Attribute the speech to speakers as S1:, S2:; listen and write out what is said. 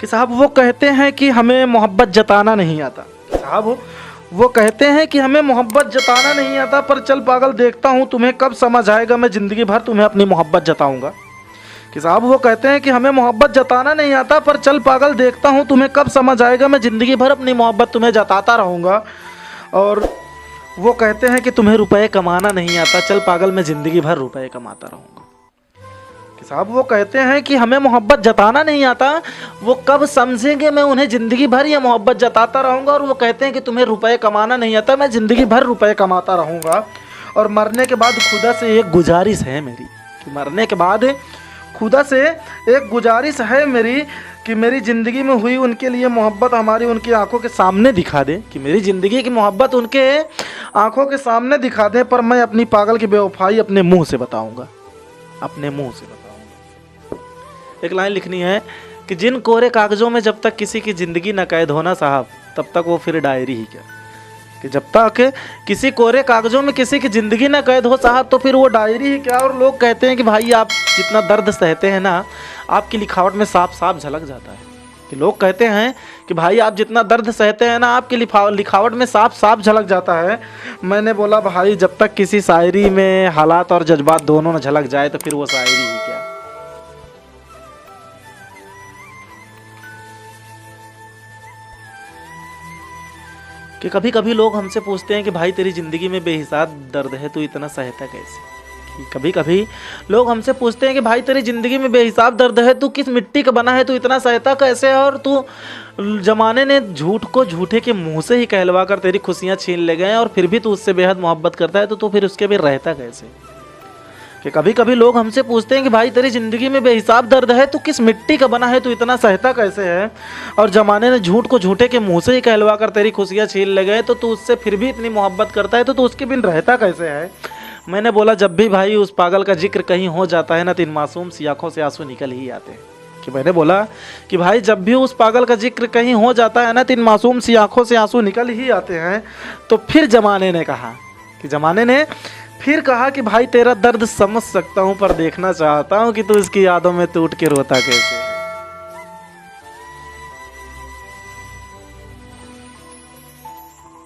S1: कि साहब वो कहते हैं कि हमें मोहब्बत जताना नहीं आता। साहब वो कहते हैं कि हमें मोहब्बत जताना नहीं आता, पर चल पागल देखता हूँ तुम्हें कब समझ आएगा, मैं ज़िंदगी भर तुम्हें अपनी मोहब्बत जताऊँगा। कि साहब वो कहते हैं कि हमें मोहब्बत जताना नहीं आता, पर चल पागल देखता हूँ तुम्हें कब समझ आएगा, मैं ज़िंदगी भर अपनी मोहब्बत तुम्हें जताता रहूँगा। और वो कहते हैं कि तुम्हें रुपए कमाना नहीं आता, चल पागल मैं ज़िंदगी भर रुपए कमाता रहूँगा। कि साहब वो कहते हैं कि हमें मोहब्बत जताना नहीं आता, वो कब समझेंगे, मैं उन्हें ज़िंदगी भर ये मोहब्बत जताता रहूँगा। और वो कहते हैं कि तुम्हें रुपए कमाना नहीं आता, मैं ज़िंदगी भर रुपए कमाता रहूँगा। और मरने के बाद खुदा से एक गुजारिश है मेरी, कि मरने के बाद खुदा से एक गुजारिश है मेरी कि मेरी ज़िंदगी में हुई उनके लिए मोहब्बत हमारी उनकी आंखों के सामने दिखा दे, कि मेरी ज़िंदगी की मोहब्बत उनके आंखों के सामने दिखा दे, पर मैं अपनी पागल की बेवफाई अपने मुंह से बताऊंगा, अपने मुंह से बताऊंगा। एक लाइन लिखनी है कि जिन कोरे कागज़ों में जब तक किसी की ज़िंदगी न कैद होना साहब, तब तक वो फिर डायरी ही क्या। कि जब तक किसी कोरे कागज़ों में किसी की ज़िंदगी ना कैद हो साहब, तो फिर वो डायरी ही क्या। और लोग कहते हैं कि भाई आप जितना दर्द सहते हैं ना, आपकी लिखावट में साफ साफ झलक जाता है। कि लोग कहते हैं कि भाई आप जितना दर्द सहते हैं ना, आपकी लिखावट में साफ साफ झलक जाता है। मैंने बोला भाई जब तक किसी शायरी में हालात और जज्बात दोनों न झलक जाए, तो फिर वो शायरी ही क्या। कि कभी कभी लोग हमसे पूछते हैं कि भाई तेरी ज़िंदगी में बेहिसाब दर्द है, तू इतना सहता कैसे। कि कभी कभी लोग हमसे पूछते हैं कि भाई तेरी ज़िंदगी में बेहिसाब दर्द है, तू किस मिट्टी का बना है, तू इतना सहता कैसे है। और तू ज़माने ने झूठ को झूठे के मुंह से ही कहलवा कर तेरी खुशियाँ छीन ले गए, और फिर भी तू उससे बेहद मोहब्बत करता है, तो तू फिर उसके भी रहता कैसे। कि कभी कभी लोग हमसे पूछते हैं कि भाई तेरी ज़िंदगी में बेहिसाब दर्द है, तू किस मिट्टी का बना है, तू इतना सहता कैसे है। और ज़माने ने झूठ को झूठे के मुंह से ही कहलवा कर तेरी खुशियाँ छीन ले गए, तो तू उससे फिर भी इतनी मोहब्बत करता है, तो तू उसके बिन रहता कैसे है। मैंने बोला जब भी भाई उस पागल का जिक्र कहीं हो जाता है ना, तो इन मासूम सी आँखों से आंसू निकल ही आते हैं। कि मैंने बोला कि भाई जब भी उस पागल का जिक्र कहीं हो जाता है ना, तो इन मासूम सी आँखों से आंसू निकल ही आते हैं। तो फिर ज़माने ने कहा कि ज़माने ने फिर कहा कि भाई तेरा दर्द समझ सकता हूँ, पर देखना चाहता हूँ कि तू इसकी यादों में टूट के रोता कैसे है।